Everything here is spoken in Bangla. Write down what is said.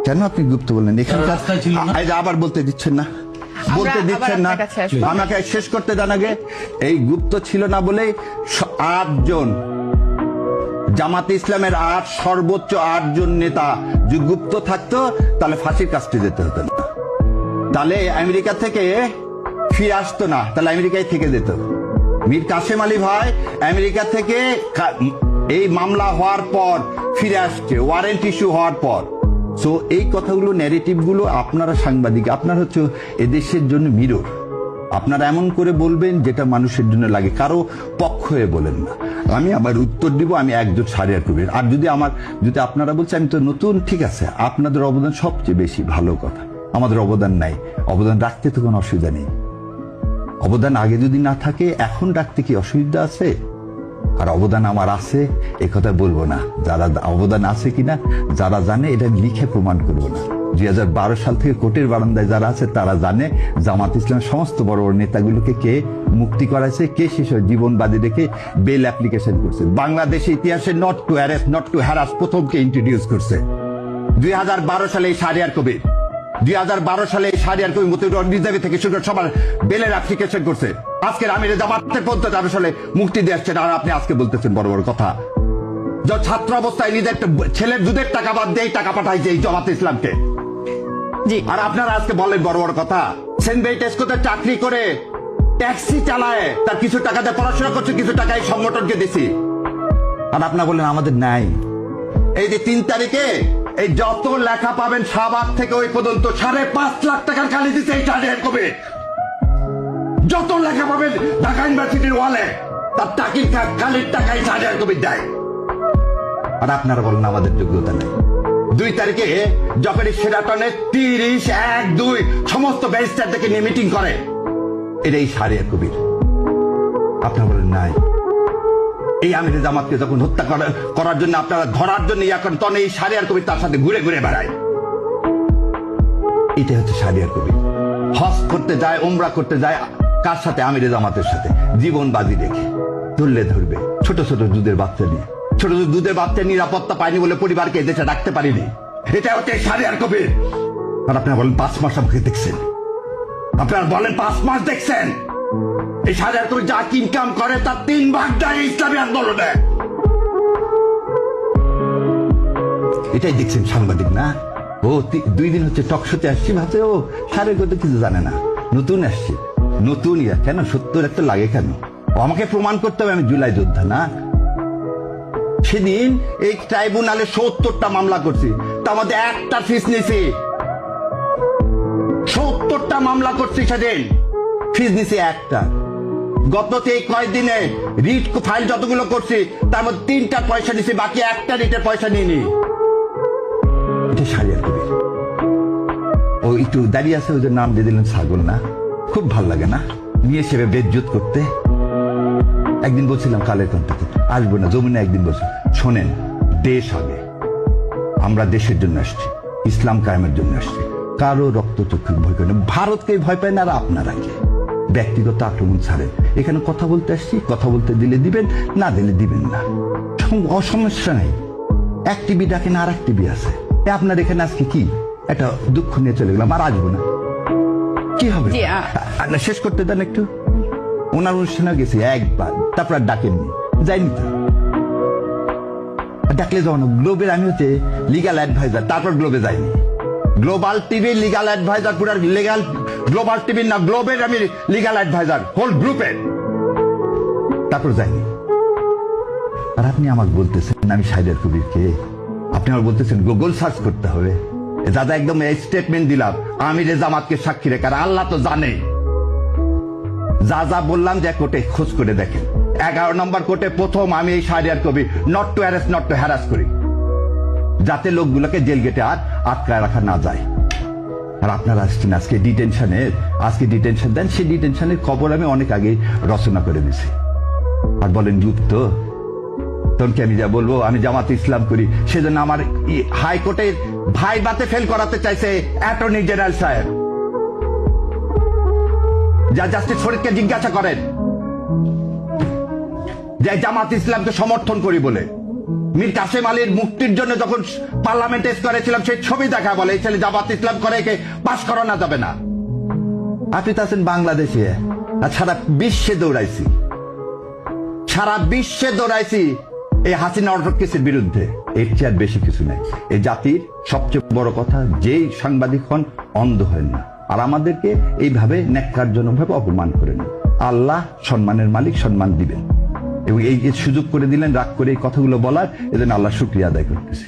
কেন আপনি গুপ্ত বললেন? এখানকার আবার বলতে দিচ্ছেন না, বলতে দিচ্ছেন না। আমাকে শেষ করতে দেন আগে। এই গুপ্ত ছিল না বলেই 8 জন জামাতে ইসলামের সর্বোচ্চ 8 জন নেতা যদি গুপ্ত থাকতো তাহলে ফাঁসির কাস্টে যেতে হতো না, তাহলে আমেরিকা থেকে ফিরে আসতো না, তাহলে আমেরিকায় থেকে যেত। মীর কাসেম আলী ভাই আমেরিকা থেকে এই মামলা হওয়ার পর ফিরে আসছে, ওয়ারেন্ট ইস্যু হওয়ার পর। সো এই কথাগুলো, ন্যারেটিভ গুলো আপনারা সাংবাদিক, আপনারা হচ্ছে এদেশের জন্য মিরর। আপনারা এমন করে বলবেন যেটা মানুষের জন্য লাগে, কারো পক্ষ হয়ে বলেন না। আমি আবার উত্তর দিব, আমি একজন সারিয়ার কবির। আর যদি আপনারা বলছেন আমি তো নতুন, ঠিক আছে, আপনাদের অবদান সবচেয়ে বেশি, ভালো কথা। আমাদের অবদান নাই, অবদান রাখতে তো কোনো অসুবিধা নেই। অবদান আগে যদি না থাকে এখন রাখতে কি অসুবিধা আছে? আর অবদান আমার আছে এ কথা বলবো না। যারা অবদান আছে কিনা যারা জানে, এটা লিখে প্রমাণ করবো না। 2012 সাল থেকে কোর্টের বারান্দায় যারা আছে তারা জানে জামাত ইসলামের সমস্ত বড় বড় নেতাগুলোকে কে মুক্তি করাইছে, কে শেষ জীবন বাদী রেখে বেল অ্যাপ্লিকেশন করছে। বাংলাদেশের ইতিহাসে not to arrest, not to harass প্রথমকে ইন্ট্রোডিউস করছে 2012 সালে এই শাহরিয়ার কবির। 2012 সালে এই শাহরিয়ার কবির মতিউর রিজার্ভ থেকে শুরু করে সবার বেলের অ্যাপ্লিকেশন করছে। আজকের আমিরে জামাতে 50 সালে মুক্তি দিয়ে আসছেন, আর আপনি আজকে বলতেছেন বড় বড় কথা। যে ছাত্র অবস্থায় নিজের ছেলের দুধের টাকা বাদ দিয়ে টাকা পাঠাইছে এই জামাতে ইসলামকে, আর আপনারা আজকে বলেন বড় বড় কথা। সেন্ট বেইটেস্কোতে চাকরি করে ট্যাক্সি চালায়, তার কিছু টাকা দিয়ে পড়াশোনা করছে, কিছু টাকা এই সংগঠনকে দিছি, আর আপনারা বলেন আমাদের নাই। এই যে 3 তারিখে এই যত লেখা পাবেন শাহবাগ থেকে ওই পর্যন্ত 5.5 লাখ টাকার খালি দিচ্ছে এই শাহরিয়ার কবির। যত লেখা পাবেন ঢাকা ইউনিভার্সিটির ওয়ালে তার টাকির খালির টাকাই শাহরিয়ার কবির দেয়, আর আপনারা বলেন আমাদের যোগ্যতা নেই। 2 তারিখে যখন সেরাটনে 30, 1, 2 সমস্ত ব্যারিস্টার থেকে নিয়ে মিটিং করে, এটাই শাহরিয়ার কবির। আপনারা বলেন নাই। এই আমিরে জামাতকে যখন হত্যা করার জন্য আপনারা ধরার জন্য এখন তখন এই শাহরিয়ার কবির তার সাথে ঘুরে ঘুরে বেড়ায়। এটা হচ্ছে শাহরিয়ার কবির। হজ করতে যায়, উমরা করতে যায়, কার সাথে? আমিরে জামাতের সাথে, জীবন বাজি রেখে। ধরলে ধরবে ছোট ছোট দুধের বাচ্চা নিয়ে, ছোট ছোট দুধের বাচ্চা নিরাপত্তা পায়নি বলে পরিবারকে এদেশে রাখতে পারিনি। এটা হচ্ছে শাহরিয়ার কবির। আর আপনারা বলেন 5 মাস আমাকে দেখছেন, আপনারা বলেন 5 মাস দেখছেন। এই শাহরিয়ার কবির যা ইনকাম করে তার 3 ভাগ দেয় ইসলামী আন্দোলনে। এটাই দেখছেন সাংবাদিক না? ও 2 দিন হচ্ছে টকশোতে আসছি, ভাবছে ও শাহরিয়ার কবির কিছু জানে না, নতুন আসছে, নতুন কেন 70 একটা লাগে কেন? ও আমাকে প্রমাণ করতে হবে আমি জুলাই যোদ্ধা না। সেদিন এই ট্রাইব্যুনালে 70টা মামলা করছি, তার মধ্যে একটা ফিস নিছি। 70টা মামলা করছি, সেদিন ফিস নিছি একটা। গত এই কয়েকদিনে রিট ফাইল যতগুলো করছি তার মধ্যে 3টা পয়সা নিছি, বাকি একটা রিটের পয়সা নিইনি। এটা শাহরিয়ার কবির। ও একটু দাঁড়িয়ে আছে, ওদের নাম দিয়ে দিলেন ছাগল না? খুব ভাল লাগে না নিয়ে সেবে বেজ্জত করতে? একদিন বলছিলাম কালের কণ্ঠে আসবো না, জমিনে একদিন বলছি, শোনেন, দেশ আগে, আমরা দেশের জন্য আসছি, ইসলাম কায়েমের জন্য আসছি, কারো রক্ত চক্ষু ভয় করে না। ভারতকে ভয় পায় না, আর আপনারা কি ব্যক্তিগত আক্রমণ ছাড়েন। এখানে কথা বলতে আসছি, কথা বলতে দিলে দিবেন, না দিলে দিবেন না, অসমস্যা নেই। এক টিভি ডাকে না, আর এক টিভি আছে। আপনার এখানে আজকে কি একটা দুঃখ নিয়ে চলে গেলাম, আর আসবো না, কি হবে? শেষ করতে দেন একটু। ওনার অনুষ্ঠানে গেছি একবার, তারপর আর ডাকেননি, যাইনি তো। ডাকলে যাও না। গ্লোবের আমি হচ্ছে লিগাল অ্যাডভাইজার, তারপর গ্লোবে যাইনি। গ্লোবাল টিভির লিগাল অ্যাডভাইজার, পুরো লিগাল গ্লোবাল টিভির না, গ্লোবের আমি লিগাল অ্যাডভাইজার হোল গ্রুপের, তারপর যাইনি। আর আপনি আমাকে বলতেছেন আমি শাহরিয়ার কবিরকে, আপনি আমার বলতেছেন গুগল সার্চ করতে হবে। দাদা একদম এই স্টেটমেন্ট দিলাম আমিরে জামাতকে সাক্ষী রেখে, আর আল্লাহ তো জানে যা যা বললাম, যে কোর্টে খোঁজ করে দেখেন। 11 নম্বর কোর্টে প্রথম আমি এই Shahriar Kabir not to arrest, not to harass করি, যাতে লোকগুলোকে জেল গেটে আর আটকায় রাখা না যায়। আর আপনারা আসছেন আজকে ডিটেনশনে, আজকে ডিটেনশন দেন, সেই ডিটেনশনের খবর আমি অনেক আগে রচনা করে দিছি। আর বলেন গুপ্ত, তখন কি আমি যা বলবো আমি জামাতে ইসলাম করি, সেজন্য আমার হাইকোর্টের ভাইবাতে ফেল করাতে চাইছে অ্যাটর্নি জেনারেল সাহেব। যা জাস্টিস ফরিদকে জিজ্ঞাসা করেন যে জামাত ইসলামকে সমর্থন করি বলে, মীর কাসেম আলীর মুক্তির জন্য যখন পার্লামেন্টে করেছিলাম সেই ছবি দেখা বলে এই ছেলে জামাত ইসলাম করে একে পাস করানো যাবে না। আপনি তো আছেন বাংলাদেশে, আর সারা বিশ্বে দৌড়াইছি, সারা বিশ্বে দৌড়াইছি এই হাসিনা অটোক্রেসির বিরুদ্ধে। এর চেয়ে আর বেশি কিছু নাই। এই জাতির সবচেয়ে বড় কথা, যেই সাংবাদিক হন অন্ধ হয় না, আর আমাদেরকে এইভাবে ন্যাক্কারজনকভাবে অপমান করেন। আল্লাহ সম্মানের মালিক, সম্মান দিবেন, এবং এই সুযোগ করে দিলেন রাগ করে এই কথাগুলো বলার, এজন্য আল্লাহ শুকরিয়া আদায় করতেছি।